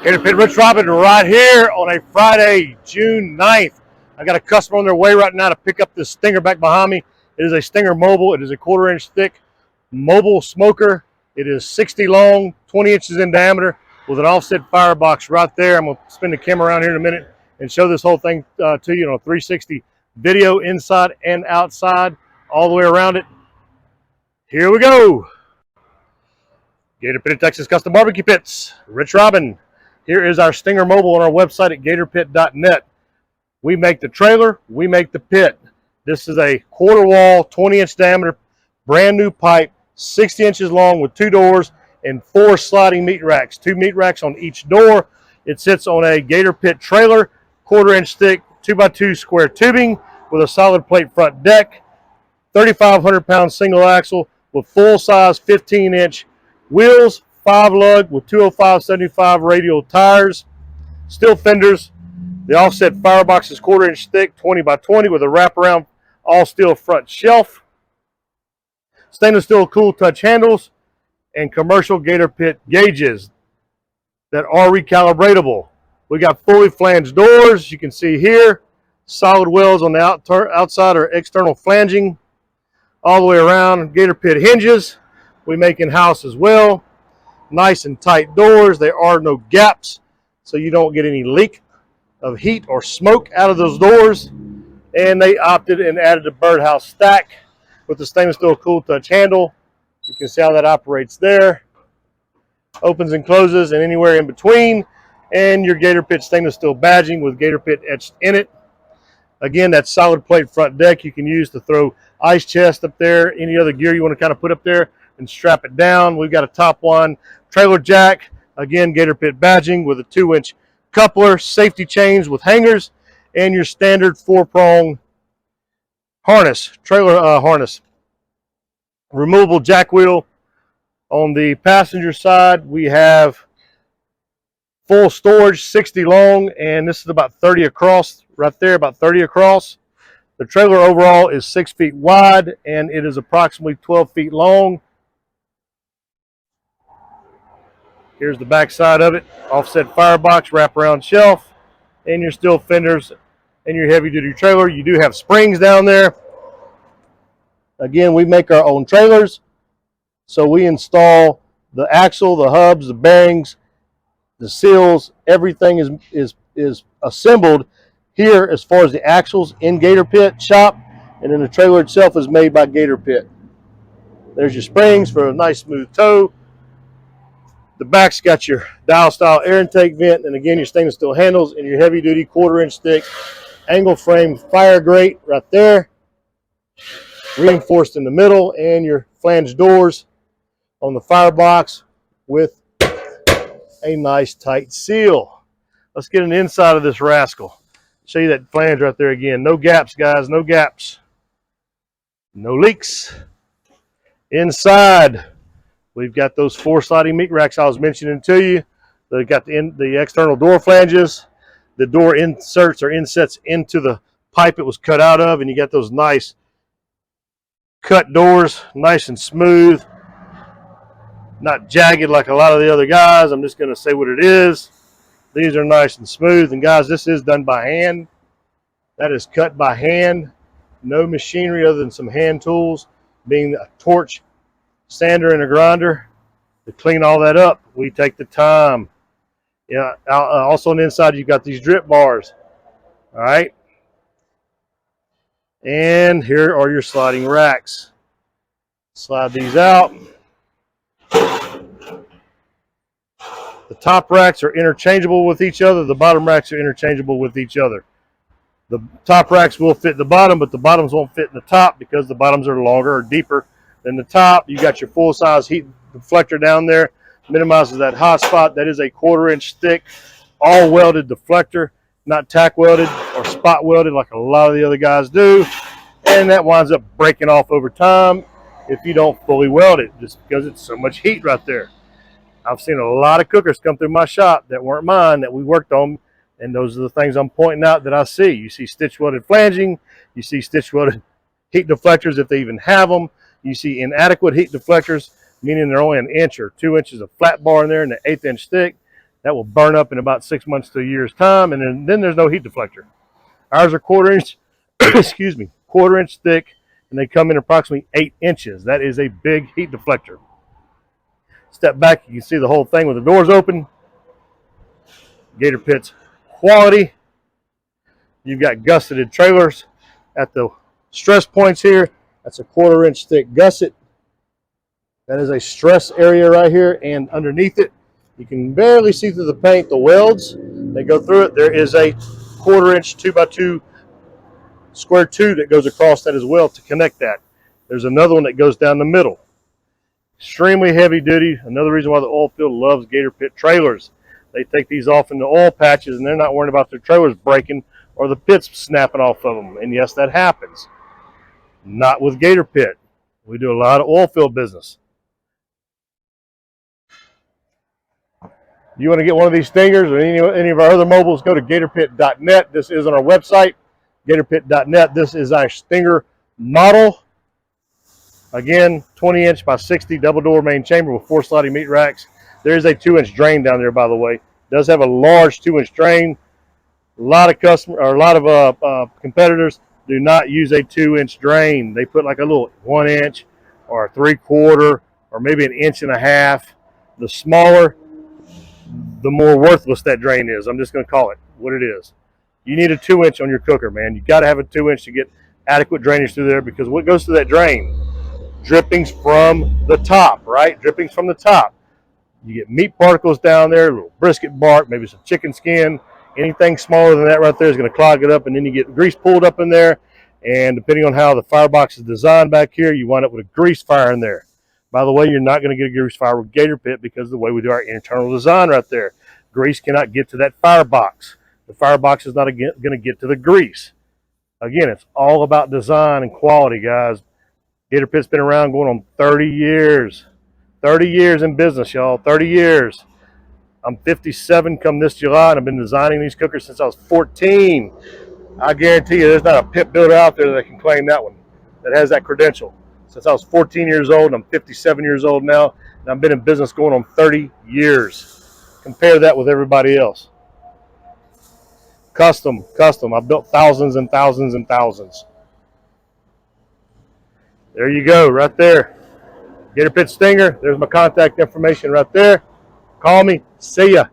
Gator Pit Rich Robin right here on a Friday, June 9th. I got a customer on their way right now to pick up this Stinger back behind me. It is a Stinger Mobile. It is a 1/4 inch thick mobile smoker. It is 60 long, 20 inches in diameter with an offset firebox right there. I'm going to spin the camera around here in a minute and show this whole thing to you on a 360 video inside and outside, all the way around it. Here we go. Gator Pit, Texas Custom Barbecue Pits. Rich Robin. Here is our Stinger Mobile on our website at gatorpit.net. We make the trailer, we make the pit. This is a 1/4 wall, 20 inch diameter, brand new pipe, 60 inches long with 2 doors and 4 sliding meat racks. 2 meat racks on each door. It sits on a Gator Pit trailer, 1/4 inch thick, 2x2 square tubing with a solid plate front deck, 3,500 pound single axle with full size 15 inch wheels, 5 lug with 205/75 radial tires, steel fenders. The offset firebox is 1/4 inch thick, 20x20 with a wraparound all steel front shelf, stainless steel cool touch handles, and commercial Gator Pit gauges that are recalibratable. We got fully flanged doors, you can see here, solid welds on the outside or external flanging all the way around. Gator Pit hinges we make in-house as well. Nice and tight doors. There are no gaps, so you don't get any leak of heat or smoke out of those doors. And they opted and added a birdhouse stack with the stainless steel cool touch handle. You can see how that operates there. Opens and closes and anywhere in between. And your Gator Pit stainless steel badging with Gator Pit etched in it. Again, that solid plate front deck you can use to throw ice chest up there, any other gear you want to kind of put up there and strap it down. We've got a top one trailer jack, again Gator Pit badging with a 2 inch coupler, safety chains with hangers, and your standard 4-prong harness, trailer harness. Removable jack wheel. On the passenger side, we have full storage, 60 long, and this is about 30 across right there, about 30 across. The trailer overall is 6 feet wide, and it is approximately 12 feet long. Here's the back side of it. Offset firebox, wraparound shelf, and your steel fenders and your heavy-duty trailer. You do have springs down there. Again, we make our own trailers, so we install the axle, the hubs, the bearings, the seals. Everything is assembled here as far as the axles in Gator Pit shop, and then the trailer itself is made by Gator Pit. There's your springs for a nice smooth tow. The back's got your dial style air intake vent, and again your stainless steel handles and your heavy duty 1/4 inch thick angle frame fire grate right there, reinforced in the middle, and your flange doors on the firebox with a nice tight seal. Let's get an inside of this rascal. Show you that flange right there again. No gaps, guys, no gaps. No leaks. Inside, we've got those 4 sliding meat racks I was mentioning to you. They've got the external door flanges. The door inserts or insets into the pipe it was cut out of, and you got those nice cut doors, nice and smooth. Not jagged like a lot of the other guys. I'm just going to say what it is. These are nice and smooth. And guys, this is done by hand. That is cut by hand. No machinery other than some hand tools, being a torch, sander, and a grinder to clean all that up. We take the time. Yeah. Also on the inside, you've got these drip bars. All right. And here are your sliding racks. Slide these out. The top racks are interchangeable with each other. The bottom racks are interchangeable with each other. The top racks will fit the bottom, but the bottoms won't fit in the top because the bottoms are longer or deeper than the top. You got your full-size heat deflector down there. Minimizes that hot spot. That is a 1/4 inch thick, all welded deflector, not tack welded or spot welded like a lot of the other guys do. And that winds up breaking off over time if you don't fully weld it, just because it's so much heat right there. I've seen a lot of cookers come through my shop that weren't mine, that we worked on, and those are the things I'm pointing out that I see. You see stitch welded flanging, you see stitch welded heat deflectors if they even have them, you see inadequate heat deflectors, meaning they're only 1 inch or 2 inches of flat bar in there and an 1/8 inch thick. That will burn up in about 6 months to a year's time, and then there's no heat deflector. Ours are 1/4 inch, excuse me, 1/4 inch thick, and they come in approximately 8 inches. That is a big heat deflector. Step back, you can see the whole thing with the doors open. Gator Pit's quality. You've got gusseted trailers at the stress points here. That's a 1/4 inch thick gusset. That is a stress area right here, and underneath it, you can barely see through the paint, the welds. They go through it. There is a 1/4 inch 2x2 square tube that goes across that as well to connect that. There's another one that goes down the middle. Extremely heavy duty. Another reason why the oil field loves Gator Pit trailers. They take these off into oil patches, and they're not worried about their trailers breaking or the pits snapping off of them. And yes, that happens. Not with Gator Pit. We do a lot of oil field business. You want to get one of these stingers or any of our other mobiles, go to gatorpit.net. This is on our website, gatorpit.net. This is our stinger model. Again, 20 inch by 60 double door main chamber with 4 slotty meat racks. There is a 2-inch drain down there, by the way. It does have a large 2-inch drain. A lot of competitors do not use a 2-inch drain. They put like a little 1 inch or a 3/4 or maybe an 1.5 inches. The smaller, the more worthless that drain is. I'm just going to call it what it is. You need a 2-inch on your cooker, man. You got to have a 2-inch to get adequate drainage through there, because what goes through that drain? Drippings from the top, right? Drippings from the top. You get meat particles down there, a little brisket bark, maybe some chicken skin. Anything smaller than that right there is going to clog it up, and then you get grease pulled up in there. And depending on how the Firebox is designed back here, you wind up with a grease fire in there. By the way, you're not going to get a grease fire with Gator Pit because of the way we do our internal design right there. Grease cannot get to that Firebox. The Firebox is not going to get to the grease. Again, it's all about design and quality, guys. Gator Pit's been around going on 30 years. 30 years in business, y'all. 30 years. I'm 57 come this July, and I've been designing these cookers since I was 14. I guarantee you there's not a pit builder out there that can claim that one, that has that credential. Since I was 14 years old, and I'm 57 years old now, and I've been in business going on 30 years. Compare that with everybody else. Custom. I've built thousands and thousands and thousands. There you go, right there. Gator Pit Stinger. There's my contact information right there. Call me. See ya.